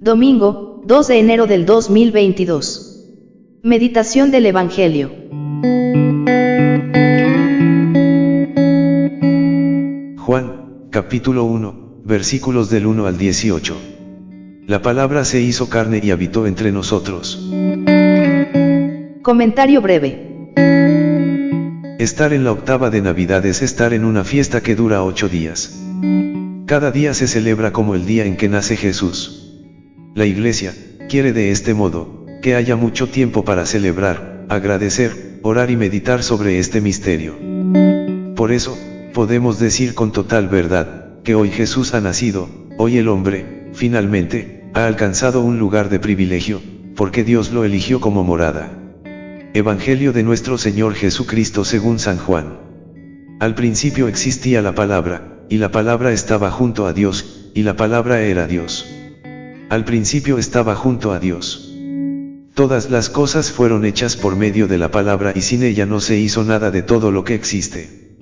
Domingo, 2 de enero del 2022. Meditación del Evangelio. Juan, capítulo 1, versículos del 1 al 18. La palabra se hizo carne y habitó entre nosotros. Comentario breve. Estar en la octava de Navidad es estar en una fiesta que dura 8 días. Cada día se celebra como el día en que nace Jesús. La Iglesia quiere de este modo que haya mucho tiempo para celebrar, agradecer, orar y meditar sobre este misterio. Por eso, podemos decir con total verdad, que hoy Jesús ha nacido, hoy el hombre, finalmente, ha alcanzado un lugar de privilegio, porque Dios lo eligió como morada. Evangelio de nuestro Señor Jesucristo según San Juan. Al principio existía la palabra, y la palabra estaba junto a Dios, y la palabra era Dios. Al principio estaba junto a Dios. Todas las cosas fueron hechas por medio de la palabra y sin ella no se hizo nada de todo lo que existe.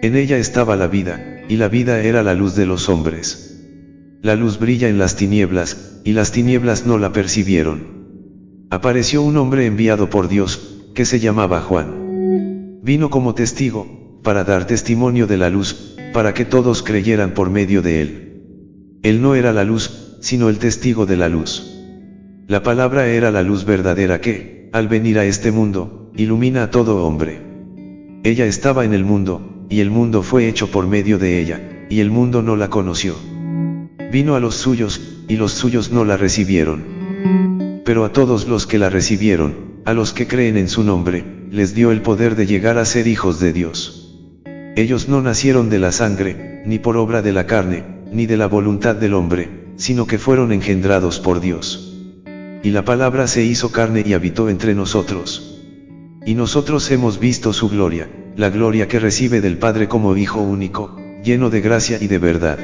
En ella estaba la vida, y la vida era la luz de los hombres. La luz brilla en las tinieblas, y las tinieblas no la percibieron. Apareció un hombre enviado por Dios, que se llamaba Juan. Vino como testigo, para dar testimonio de la luz, para que todos creyeran por medio de él. Él no era la luz, sino el testigo de la luz. La palabra era la luz verdadera que, al venir a este mundo, ilumina a todo hombre. Ella estaba en el mundo, y el mundo fue hecho por medio de ella, y el mundo no la conoció. Vino a los suyos, y los suyos no la recibieron. Pero a todos los que la recibieron, a los que creen en su nombre, les dio el poder de llegar a ser hijos de Dios. Ellos no nacieron de la sangre, ni por obra de la carne, ni de la voluntad del hombre, sino que fueron engendrados por Dios. Y la palabra se hizo carne y habitó entre nosotros. Y nosotros hemos visto su gloria, la gloria que recibe del Padre como Hijo único, lleno de gracia y de verdad.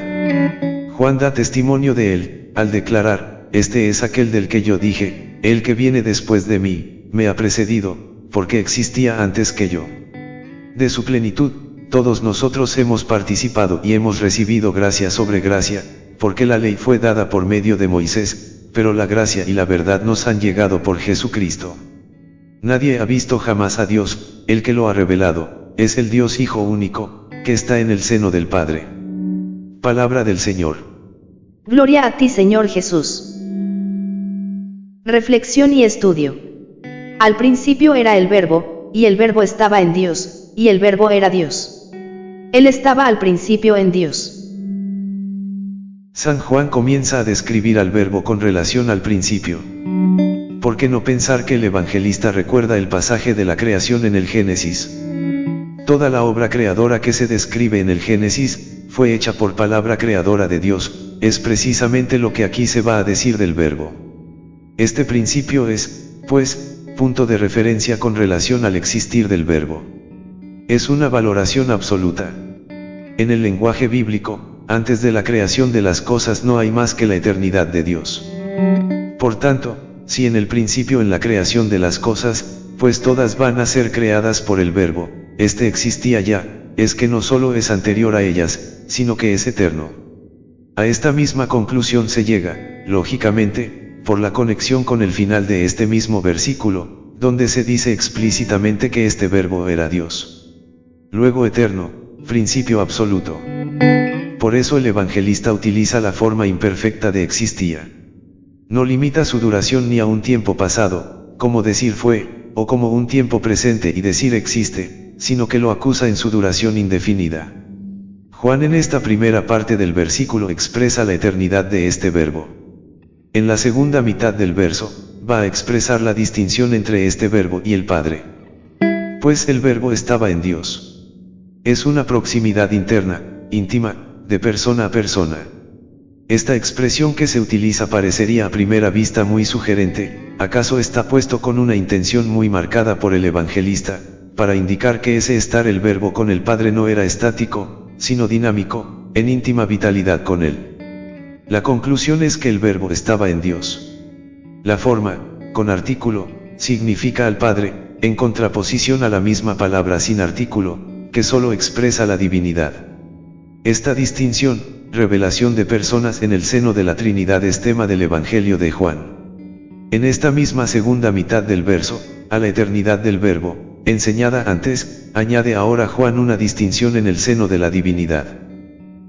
Juan da testimonio de él, al declarar, este es aquel del que yo dije, el que viene después de mí, me ha precedido, porque existía antes que yo. De su plenitud, todos nosotros hemos participado y hemos recibido gracia sobre gracia, porque la ley fue dada por medio de Moisés, pero la gracia y la verdad nos han llegado por Jesucristo. Nadie ha visto jamás a Dios, el que lo ha revelado, es el Dios Hijo único, que está en el seno del Padre. Palabra del Señor. Gloria a ti, Señor Jesús. Reflexión y estudio. Al principio era el Verbo, y el Verbo estaba en Dios, y el Verbo era Dios. Él estaba al principio en Dios. San Juan comienza a describir al Verbo con relación al principio. ¿Por qué no pensar que el evangelista recuerda el pasaje de la creación en el Génesis? Toda la obra creadora que se describe en el Génesis, fue hecha por palabra creadora de Dios, es precisamente lo que aquí se va a decir del Verbo. Este principio es, pues, punto de referencia con relación al existir del Verbo. Es una valoración absoluta. En el lenguaje bíblico, antes de la creación de las cosas no hay más que la eternidad de Dios. Por tanto, si en el principio en la creación de las cosas, pues todas van a ser creadas por el Verbo, este existía ya, es que no solo es anterior a ellas, sino que es eterno. A esta misma conclusión se llega, lógicamente, por la conexión con el final de este mismo versículo, donde se dice explícitamente que este Verbo era Dios. Luego eterno, principio absoluto. Por eso el evangelista utiliza la forma imperfecta de existía. No limita su duración ni a un tiempo pasado, como decir fue, o como un tiempo presente y decir existe, sino que lo acusa en su duración indefinida. Juan en esta primera parte del versículo expresa la eternidad de este Verbo. En la segunda mitad del verso, va a expresar la distinción entre este Verbo y el Padre. Pues el Verbo estaba en Dios. Es una proximidad interna, íntima, de persona a persona. Esta expresión que se utiliza parecería a primera vista muy sugerente, acaso está puesto con una intención muy marcada por el evangelista, para indicar que ese estar el Verbo con el Padre no era estático, sino dinámico, en íntima vitalidad con él. La conclusión es que el Verbo estaba en Dios. La forma, con artículo, significa al Padre, en contraposición a la misma palabra sin artículo, que solo expresa la divinidad. Esta distinción, revelación de personas en el seno de la Trinidad, es tema del Evangelio de Juan. En esta misma segunda mitad del verso, a la eternidad del Verbo, enseñada antes, añade ahora Juan una distinción en el seno de la divinidad.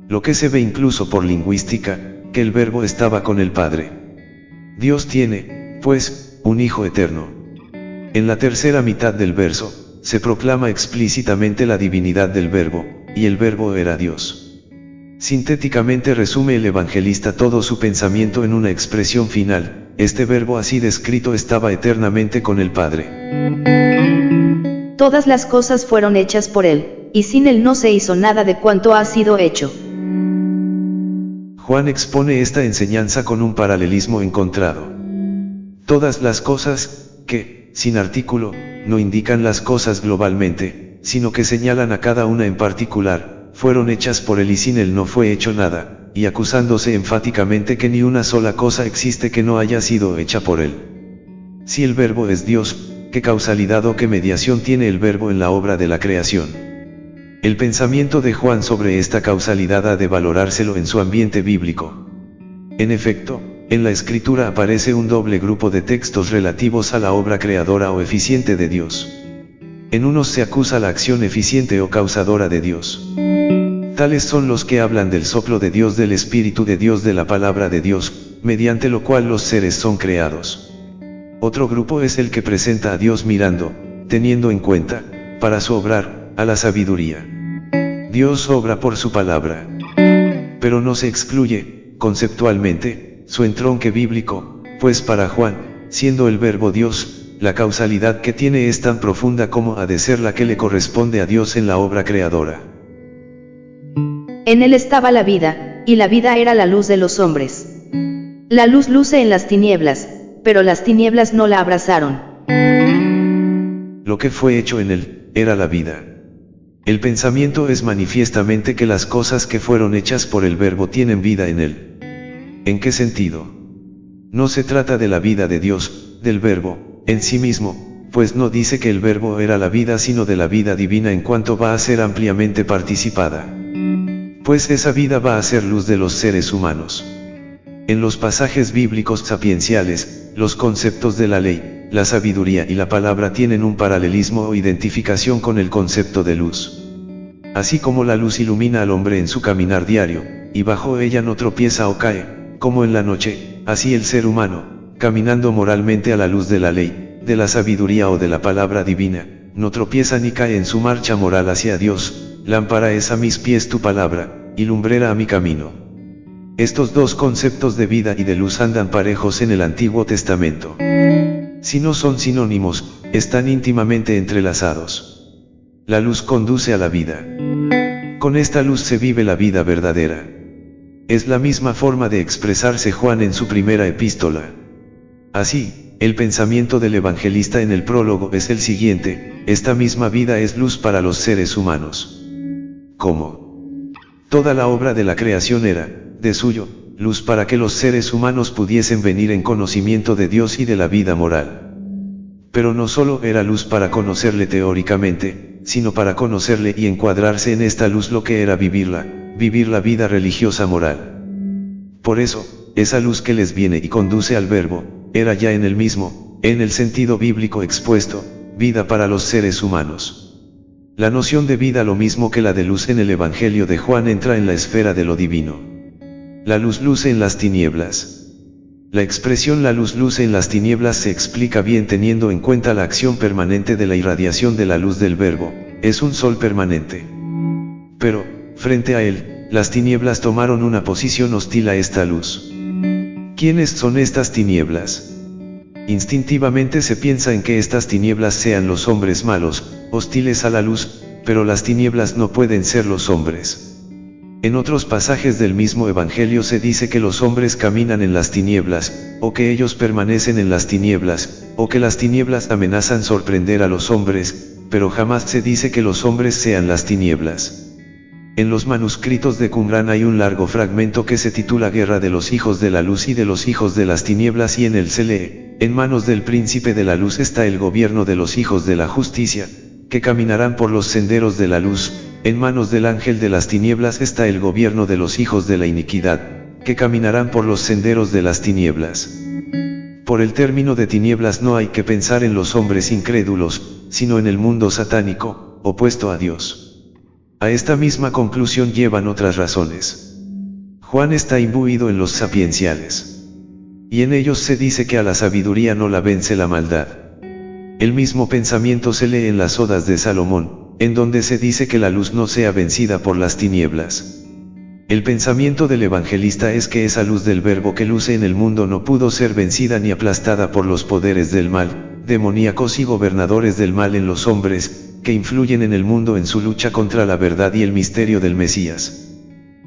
Lo que se ve incluso por lingüística, que el Verbo estaba con el Padre. Dios tiene, pues, un Hijo eterno. En la tercera mitad del verso, se proclama explícitamente la divinidad del Verbo, y el Verbo era Dios. Sintéticamente resume el evangelista todo su pensamiento en una expresión final: este Verbo así descrito estaba eternamente con el Padre. Todas las cosas fueron hechas por él, y sin él no se hizo nada de cuanto ha sido hecho. Juan expone esta enseñanza con un paralelismo encontrado. Todas las cosas, que, sin artículo, no indican las cosas globalmente, sino que señalan a cada una en particular, fueron hechas por él y sin él no fue hecho nada, y acusándose enfáticamente que ni una sola cosa existe que no haya sido hecha por él. Si el Verbo es Dios, ¿qué causalidad o qué mediación tiene el Verbo en la obra de la creación? El pensamiento de Juan sobre esta causalidad ha de valorárselo en su ambiente bíblico. En efecto, en la Escritura aparece un doble grupo de textos relativos a la obra creadora o eficiente de Dios. En unos se acusa la acción eficiente o causadora de Dios. Tales son los que hablan del soplo de Dios, del Espíritu de Dios, de la palabra de Dios, mediante lo cual los seres son creados. Otro grupo es el que presenta a Dios mirando, teniendo en cuenta, para su obrar, a la sabiduría. Dios obra por su palabra. Pero no se excluye, conceptualmente, su entronque bíblico, pues para Juan, siendo el Verbo Dios, la causalidad que tiene es tan profunda como ha de ser la que le corresponde a Dios en la obra creadora. En él estaba la vida, y la vida era la luz de los hombres. La luz luce en las tinieblas, pero las tinieblas no la abrazaron. Lo que fue hecho en él, era la vida. El pensamiento es manifiestamente que las cosas que fueron hechas por el Verbo tienen vida en él. ¿En qué sentido? No se trata de la vida de Dios, del Verbo, en sí mismo, pues no dice que el Verbo era la vida, sino de la vida divina en cuanto va a ser ampliamente participada. Pues esa vida va a ser luz de los seres humanos. En los pasajes bíblicos sapienciales, los conceptos de la ley, la sabiduría y la palabra tienen un paralelismo o identificación con el concepto de luz. Así como la luz ilumina al hombre en su caminar diario, y bajo ella no tropieza o cae, como en la noche, así el ser humano, caminando moralmente a la luz de la ley, de la sabiduría o de la palabra divina, no tropieza ni cae en su marcha moral hacia Dios. Lámpara es a mis pies tu palabra, y lumbrera a mi camino. Estos dos conceptos de vida y de luz andan parejos en el Antiguo Testamento. Si no son sinónimos, están íntimamente entrelazados. La luz conduce a la vida. Con esta luz se vive la vida verdadera. Es la misma forma de expresarse Juan en su primera epístola. Así, el pensamiento del evangelista en el prólogo es el siguiente: esta misma vida es luz para los seres humanos. ¿Cómo? Toda la obra de la creación era, de suyo, luz para que los seres humanos pudiesen venir en conocimiento de Dios y de la vida moral. Pero no solo era luz para conocerle teóricamente, sino para conocerle y encuadrarse en esta luz lo que era vivir la vida religiosa moral. Por eso, esa luz que les viene y conduce al Verbo, era ya en el mismo, en el sentido bíblico expuesto, vida para los seres humanos. La noción de vida, lo mismo que la de luz en el Evangelio de Juan, entra en la esfera de lo divino. La luz luce en las tinieblas. La expresión la luz luce en las tinieblas se explica bien teniendo en cuenta la acción permanente de la irradiación de la luz del Verbo, es un sol permanente. Pero, frente a él, las tinieblas tomaron una posición hostil a esta luz. ¿Quiénes son estas tinieblas? Instintivamente se piensa en que estas tinieblas sean los hombres malos, hostiles a la luz, pero las tinieblas no pueden ser los hombres. En otros pasajes del mismo Evangelio se dice que los hombres caminan en las tinieblas, o que ellos permanecen en las tinieblas, o que las tinieblas amenazan sorprender a los hombres, pero jamás se dice que los hombres sean las tinieblas. En los manuscritos de Qumrán hay un largo fragmento que se titula Guerra de los hijos de la luz y de los hijos de las tinieblas, y en él se lee: en manos del príncipe de la luz está el gobierno de los hijos de la justicia, que caminarán por los senderos de la luz, en manos del ángel de las tinieblas está el gobierno de los hijos de la iniquidad, que caminarán por los senderos de las tinieblas. Por el término de tinieblas no hay que pensar en los hombres incrédulos, sino en el mundo satánico, opuesto a Dios. A esta misma conclusión llevan otras razones. Juan está imbuido en los sapienciales. Y en ellos se dice que a la sabiduría no la vence la maldad. El mismo pensamiento se lee en las Odas de Salomón, en donde se dice que la luz no sea vencida por las tinieblas. El pensamiento del evangelista es que esa luz del Verbo que luce en el mundo no pudo ser vencida ni aplastada por los poderes del mal, demoníacos y gobernadores del mal en los hombres, que influyen en el mundo en su lucha contra la verdad y el misterio del Mesías.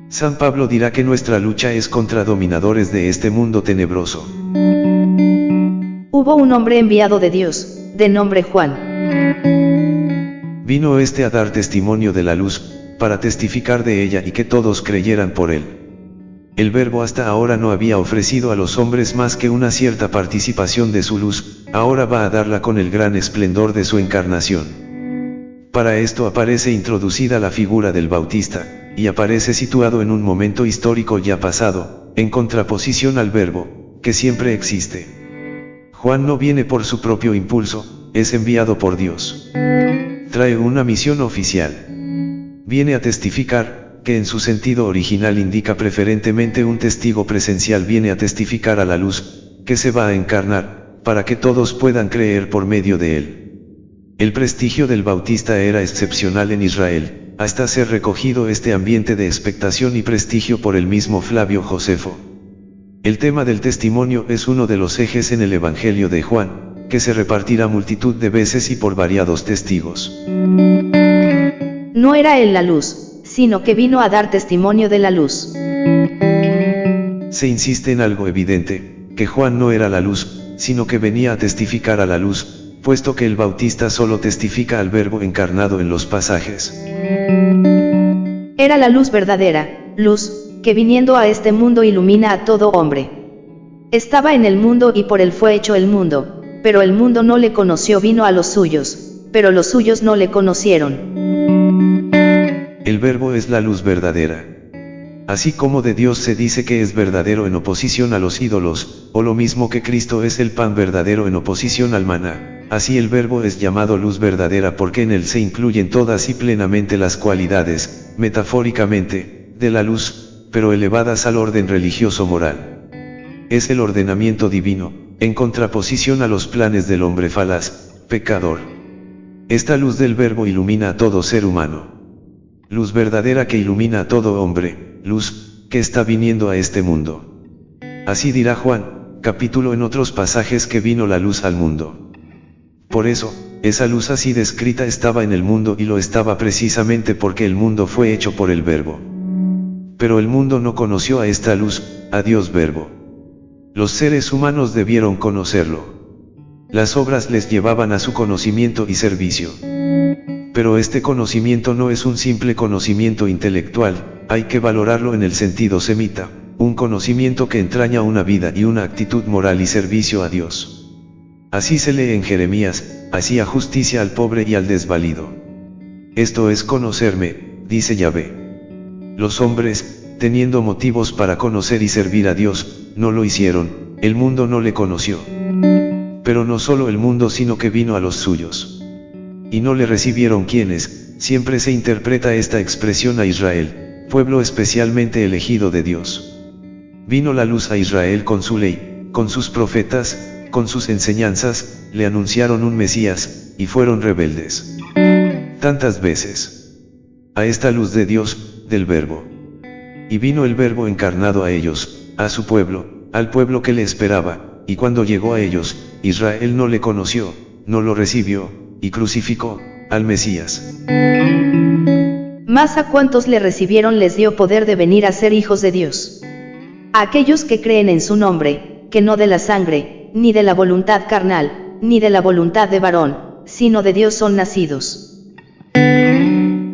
San Pablo dirá que nuestra lucha es contra dominadores de este mundo tenebroso. Hubo un hombre enviado de Dios, de nombre Juan. Vino este a dar testimonio de la luz, para testificar de ella y que todos creyeran por él. El Verbo hasta ahora no había ofrecido a los hombres más que una cierta participación de su luz, ahora va a darla con el gran esplendor de su encarnación. Para esto aparece introducida la figura del Bautista, y aparece situado en un momento histórico ya pasado, en contraposición al Verbo, que siempre existe. Juan no viene por su propio impulso, es enviado por Dios. Trae una misión oficial. Viene a testificar, que en su sentido original indica preferentemente un testigo presencial, viene a testificar a la luz, que se va a encarnar, para que todos puedan creer por medio de él. El prestigio del Bautista era excepcional en Israel, hasta ser recogido este ambiente de expectación y prestigio por el mismo Flavio Josefo. El tema del testimonio es uno de los ejes en el Evangelio de Juan, que se repartirá multitud de veces y por variados testigos. No era él la luz, sino que vino a dar testimonio de la luz. Se insiste en algo evidente, que Juan no era la luz, sino que venía a testificar a la luz, puesto que el Bautista solo testifica al Verbo encarnado en los pasajes. Era la luz verdadera, luz, que viniendo a este mundo ilumina a todo hombre. Estaba en el mundo y por él fue hecho el mundo, pero el mundo no le conoció, vino a los suyos, pero los suyos no le conocieron. El Verbo es la luz verdadera. Así como de Dios se dice que es verdadero en oposición a los ídolos, o lo mismo que Cristo es el pan verdadero en oposición al maná, así el Verbo es llamado luz verdadera porque en él se incluyen todas y plenamente las cualidades, metafóricamente, de la luz, pero elevadas al orden religioso moral. Es el ordenamiento divino, en contraposición a los planes del hombre falaz, pecador. Esta luz del Verbo ilumina a todo ser humano. Luz verdadera que ilumina a todo hombre, luz, que está viniendo a este mundo. Así dirá Juan, capítulo en otros pasajes que vino la luz al mundo. Por eso, esa luz así descrita estaba en el mundo y lo estaba precisamente porque el mundo fue hecho por el Verbo. Pero el mundo no conoció a esta luz, a Dios Verbo. Los seres humanos debieron conocerlo. Las obras les llevaban a su conocimiento y servicio. Pero este conocimiento no es un simple conocimiento intelectual, hay que valorarlo en el sentido semita, un conocimiento que entraña una vida y una actitud moral y servicio a Dios. Así se lee en Jeremías, hacía justicia al pobre y al desvalido. Esto es conocerme, dice Yahvé. Los hombres, teniendo motivos para conocer y servir a Dios, no lo hicieron, el mundo no le conoció. Pero no solo el mundo sino que vino a los suyos. Y no le recibieron quienes, siempre se interpreta esta expresión a Israel, pueblo especialmente elegido de Dios. Vino la luz a Israel con su ley, con sus profetas, con sus enseñanzas, le anunciaron un Mesías, y fueron rebeldes. Tantas veces. A esta luz de Dios, del Verbo. Y vino el Verbo encarnado a ellos, a su pueblo, al pueblo que le esperaba, y cuando llegó a ellos, Israel no le conoció, no lo recibió, y crucificó al Mesías. Mas a cuantos le recibieron les dio poder de venir a ser hijos de Dios. A aquellos que creen en su nombre, que no de la sangre, ni de la voluntad carnal, ni de la voluntad de varón, sino de Dios son nacidos.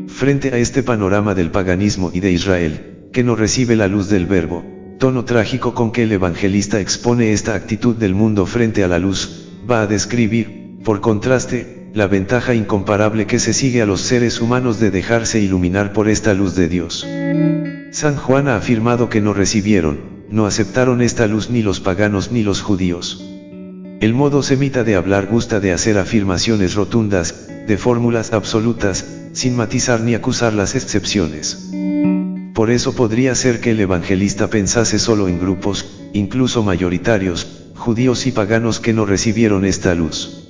Frente a este panorama del paganismo y de Israel, que no recibe la luz del Verbo, tono trágico con que el evangelista expone esta actitud del mundo frente a la luz, va a describir, por contraste, la ventaja incomparable que se sigue a los seres humanos de dejarse iluminar por esta luz de Dios. San Juan ha afirmado que no recibieron, no aceptaron esta luz ni los paganos ni los judíos. El modo semita de hablar gusta de hacer afirmaciones rotundas, de fórmulas absolutas, sin matizar ni acusar las excepciones. Por eso podría ser que el evangelista pensase solo en grupos, incluso mayoritarios, judíos y paganos que no recibieron esta luz.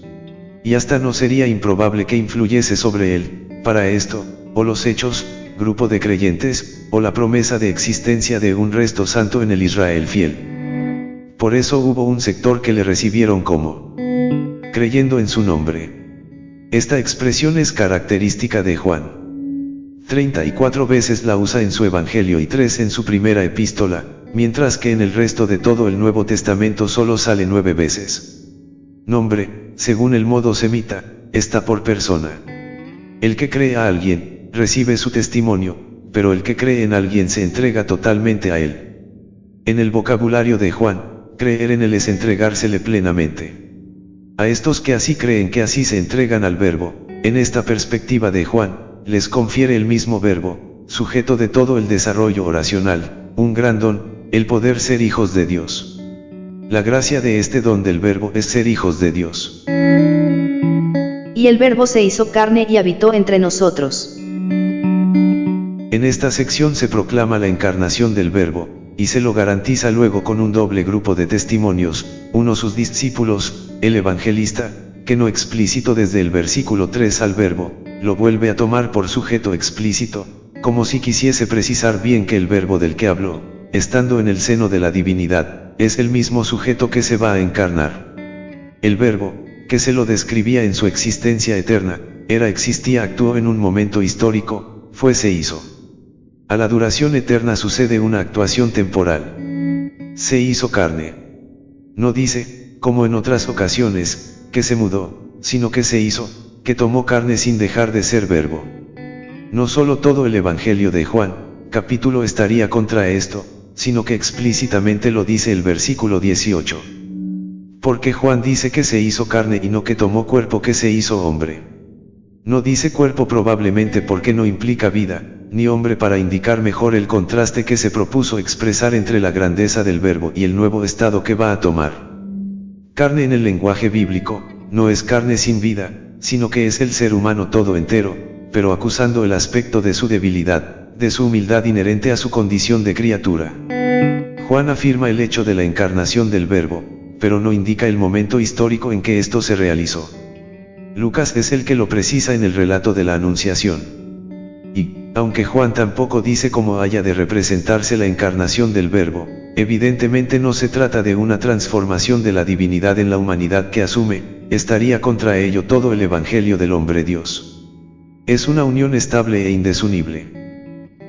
Y hasta no sería improbable que influyese sobre él, para esto, o los hechos, grupo de creyentes, o la promesa de existencia de un resto santo en el Israel fiel. Por eso hubo un sector que le recibieron como creyendo en su nombre. Esta expresión es característica de Juan. 34 veces la usa en su Evangelio y 3 en su primera epístola, mientras que en el resto de todo el Nuevo Testamento solo sale 9 veces. Nombre, según el modo semita, está por persona. El que cree a alguien, recibe su testimonio, pero el que cree en alguien se entrega totalmente a él. En el vocabulario de Juan, creer en él es entregársele plenamente. A estos que así creen que así se entregan al verbo, en esta perspectiva de Juan, les confiere el mismo verbo, sujeto de todo el desarrollo oracional, un gran don, el poder ser hijos de Dios. La gracia de este don del verbo es ser hijos de Dios. Y el verbo se hizo carne y habitó entre nosotros. En esta sección se proclama la encarnación del verbo, y se lo garantiza luego con un doble grupo de testimonios, uno sus discípulos, el evangelista, que no explícito desde el versículo 3 al verbo, lo vuelve a tomar por sujeto explícito, como si quisiese precisar bien que el verbo del que habló, estando en el seno de la divinidad, es el mismo sujeto que se va a encarnar. El verbo, que se lo describía en su existencia eterna, existía, actuó en un momento histórico, se hizo. A la duración eterna sucede una actuación temporal. Se hizo carne. No dice, como en otras ocasiones, que se mudó, sino que se hizo, que tomó carne sin dejar de ser verbo. No solo todo el Evangelio de Juan, capítulo estaría contra esto, sino que explícitamente lo dice el versículo 18. Porque Juan dice que se hizo carne y no que tomó cuerpo, que se hizo hombre. No dice cuerpo probablemente porque no implica vida, ni hombre para indicar mejor el contraste que se propuso expresar entre la grandeza del verbo y el nuevo estado que va a tomar. Carne en el lenguaje bíblico, no es carne sin vida, sino que es el ser humano todo entero, pero acusando el aspecto de su debilidad, de su humildad inherente a su condición de criatura. Juan afirma el hecho de la encarnación del verbo, pero no indica el momento histórico en que esto se realizó. Lucas es el que lo precisa en el relato de la Anunciación. Y, aunque Juan tampoco dice cómo haya de representarse la encarnación del verbo, evidentemente no se trata de una transformación de la divinidad en la humanidad que asume, estaría contra ello todo el Evangelio del hombre Dios. Es una unión estable e indesunible.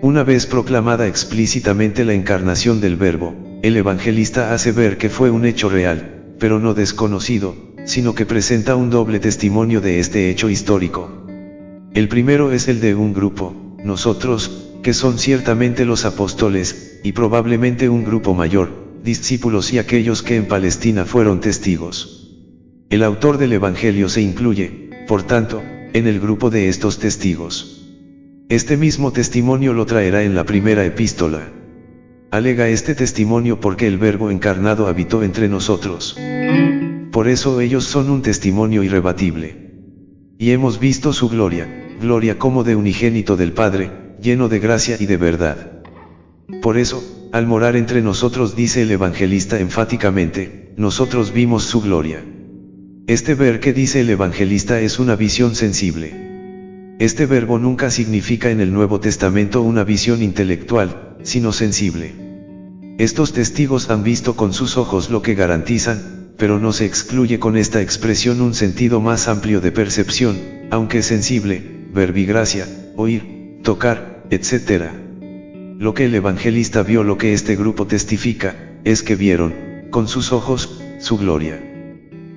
Una vez proclamada explícitamente la encarnación del verbo, el evangelista hace ver que fue un hecho real, pero no desconocido, sino que presenta un doble testimonio de este hecho histórico. El primero es el de un grupo, nosotros, que son ciertamente los apóstoles, y probablemente un grupo mayor, discípulos y aquellos que en Palestina fueron testigos. El autor del Evangelio se incluye, por tanto, en el grupo de estos testigos. Este mismo testimonio lo traerá en la primera epístola. Alega este testimonio porque el Verbo encarnado habitó entre nosotros. Por eso ellos son un testimonio irrebatible. Y hemos visto su gloria, gloria como de unigénito del Padre, lleno de gracia y de verdad. Por eso, al morar entre nosotros dice el evangelista enfáticamente, nosotros vimos su gloria. Este ver que dice el evangelista es una visión sensible. Este verbo nunca significa en el Nuevo Testamento una visión intelectual, sino sensible. Estos testigos han visto con sus ojos lo que garantizan, pero no se excluye con esta expresión un sentido más amplio de percepción, aunque sensible, verbigracia, oír, tocar, etc. Lo que el evangelista vio, lo que este grupo testifica, es que vieron, con sus ojos, su gloria.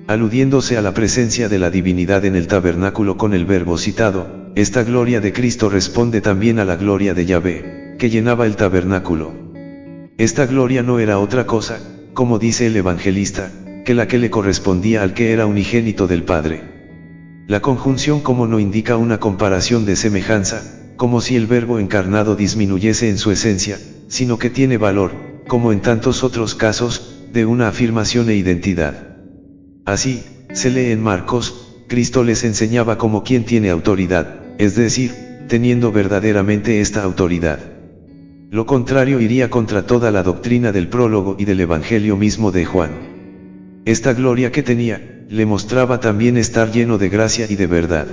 Aludiéndose a la presencia de la divinidad en el tabernáculo con el verbo citado, esta gloria de Cristo responde también a la gloria de Yahvé, que llenaba el tabernáculo. Esta gloria no era otra cosa, como dice el evangelista, que la que le correspondía al que era unigénito del Padre. La conjunción como no indica una comparación de semejanza, como si el verbo encarnado disminuyese en su esencia, sino que tiene valor, como en tantos otros casos, de una afirmación e identidad. Así, se lee en Marcos, Cristo les enseñaba como quien tiene autoridad, es decir, teniendo verdaderamente esta autoridad. Lo contrario iría contra toda la doctrina del prólogo y del Evangelio mismo de Juan. Esta gloria que tenía, le mostraba también estar lleno de gracia y de verdad.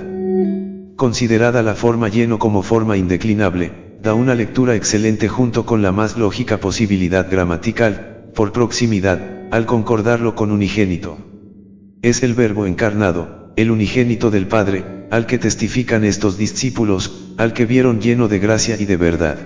Considerada la forma lleno como forma indeclinable, da una lectura excelente junto con la más lógica posibilidad gramatical, por proximidad, al concordarlo con unigénito. Es el Verbo encarnado, el unigénito del Padre, al que testifican estos discípulos, al que vieron lleno de gracia y de verdad.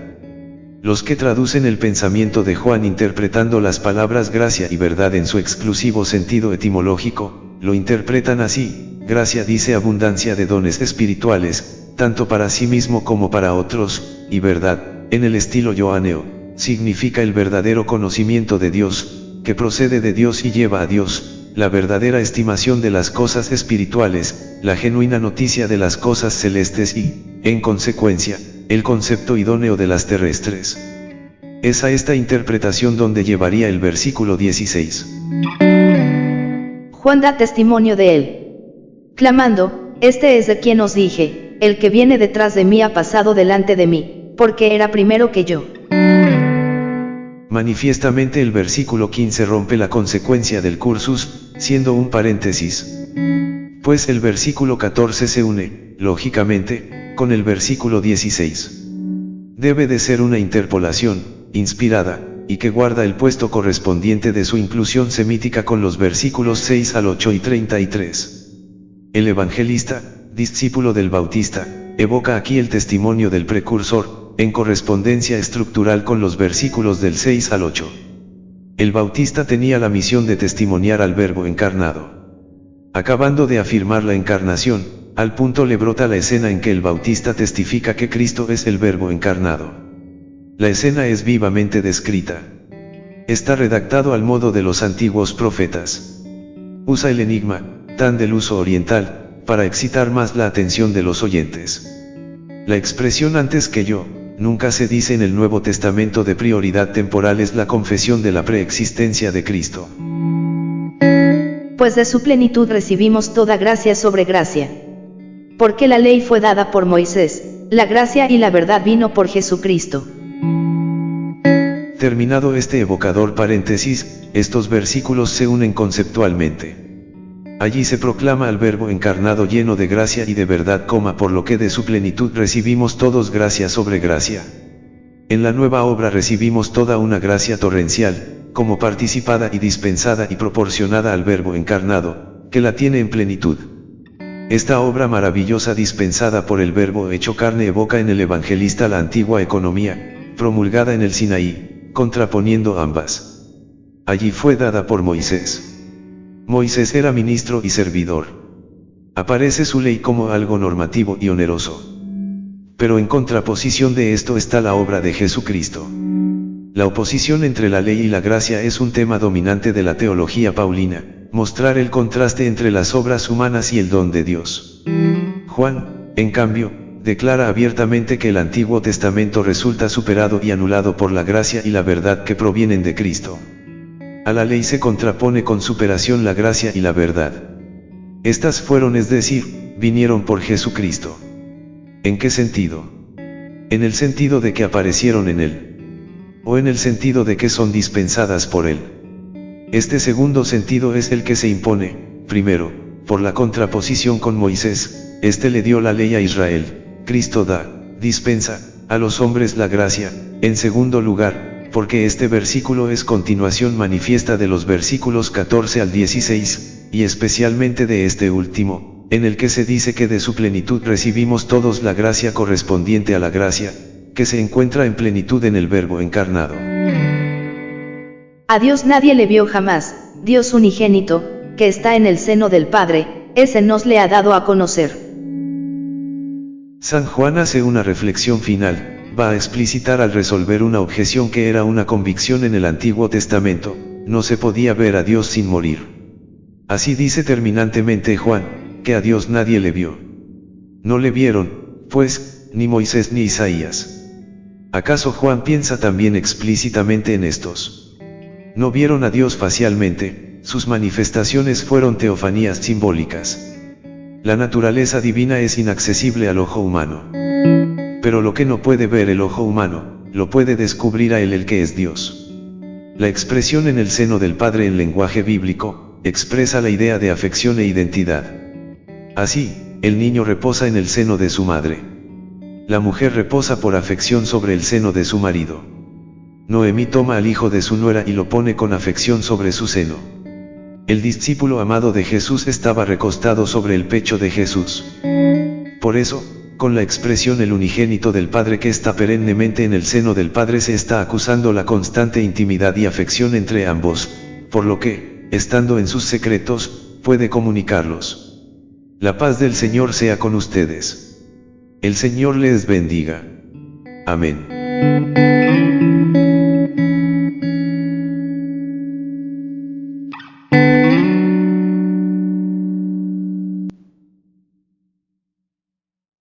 Los que traducen el pensamiento de Juan interpretando las palabras gracia y verdad en su exclusivo sentido etimológico, lo interpretan así: gracia dice abundancia de dones espirituales, tanto para sí mismo como para otros, y verdad, en el estilo joaneo, significa el verdadero conocimiento de Dios, que procede de Dios y lleva a Dios, la verdadera estimación de las cosas espirituales, la genuina noticia de las cosas celestes y, en consecuencia, el concepto idóneo de las terrestres. Es a esta interpretación donde llevaría el versículo 16. Juan da testimonio de él, clamando: este es de quien os dije, el que viene detrás de mí ha pasado delante de mí, porque era primero que yo. Manifiestamente el versículo 15 rompe la consecuencia del cursus, siendo un paréntesis. Pues el versículo 14 se une, lógicamente, con el versículo 16. Debe de ser una interpolación, inspirada, y que guarda el puesto correspondiente de su inclusión semítica con los versículos 6 al 8 y 33. El evangelista, discípulo del Bautista, evoca aquí el testimonio del precursor, en correspondencia estructural con los versículos del 6 al 8. El Bautista tenía la misión de testimoniar al Verbo encarnado. Acabando de afirmar la encarnación, al punto le brota la escena en que el Bautista testifica que Cristo es el Verbo encarnado. La escena es vivamente descrita. Está redactado al modo de los antiguos profetas. Usa el enigma, tan del uso oriental, para excitar más la atención de los oyentes. La expresión antes que yo, nunca se dice en el Nuevo Testamento de prioridad temporal, es la confesión de la preexistencia de Cristo. Pues de su plenitud recibimos toda gracia sobre gracia. Porque la ley fue dada por Moisés, la gracia y la verdad vino por Jesucristo. Terminado este evocador paréntesis, estos versículos se unen conceptualmente. Allí se proclama al Verbo encarnado lleno de gracia y de verdad, por lo que de su plenitud recibimos todos gracia sobre gracia. En la nueva obra recibimos toda una gracia torrencial, como participada y dispensada y proporcionada al Verbo encarnado, que la tiene en plenitud. Esta obra maravillosa dispensada por el Verbo hecho carne evoca en el evangelista la antigua economía, promulgada en el Sinaí, contraponiendo ambas. Allí fue dada por Moisés. Moisés era ministro y servidor. Aparece su ley como algo normativo y oneroso. Pero en contraposición de esto está la obra de Jesucristo. La oposición entre la ley y la gracia es un tema dominante de la teología paulina, mostrar el contraste entre las obras humanas y el don de Dios. Juan, en cambio, declara abiertamente que el Antiguo Testamento resulta superado y anulado por la gracia y la verdad que provienen de Cristo. A la ley se contrapone con superación la gracia y la verdad. Estas fueron, es decir, vinieron por Jesucristo. ¿En qué sentido? En el sentido de que aparecieron en Él. O en el sentido de que son dispensadas por Él. Este segundo sentido es el que se impone, primero, por la contraposición con Moisés. Este le dio la ley a Israel, Cristo dispensa, a los hombres la gracia. En segundo lugar, porque este versículo es continuación manifiesta de los versículos 14 al 16, y especialmente de este último, en el que se dice que de su plenitud recibimos todos la gracia correspondiente a la gracia, que se encuentra en plenitud en el Verbo encarnado. A Dios nadie le vio jamás, Dios unigénito, que está en el seno del Padre, ese nos le ha dado a conocer. San Juan hace una reflexión final. Va a explicitar al resolver una objeción que era una convicción en el Antiguo Testamento: no se podía ver a Dios sin morir. Así dice terminantemente Juan: que a Dios nadie le vio. No le vieron, pues, ni Moisés ni Isaías. ¿Acaso Juan piensa también explícitamente en estos? No vieron a Dios facialmente, sus manifestaciones fueron teofanías simbólicas. La naturaleza divina es inaccesible al ojo humano. Pero lo que no puede ver el ojo humano, lo puede descubrir a él el que es Dios. La expresión en el seno del Padre en lenguaje bíblico, expresa la idea de afección e identidad. Así, el niño reposa en el seno de su madre. La mujer reposa por afección sobre el seno de su marido. Noemí toma al hijo de su nuera y lo pone con afección sobre su seno. El discípulo amado de Jesús estaba recostado sobre el pecho de Jesús. Por eso, con la expresión el unigénito del Padre que está perennemente en el seno del Padre se está acusando la constante intimidad y afección entre ambos, por lo que, estando en sus secretos, puede comunicarlos. La paz del Señor sea con ustedes. El Señor les bendiga. Amén.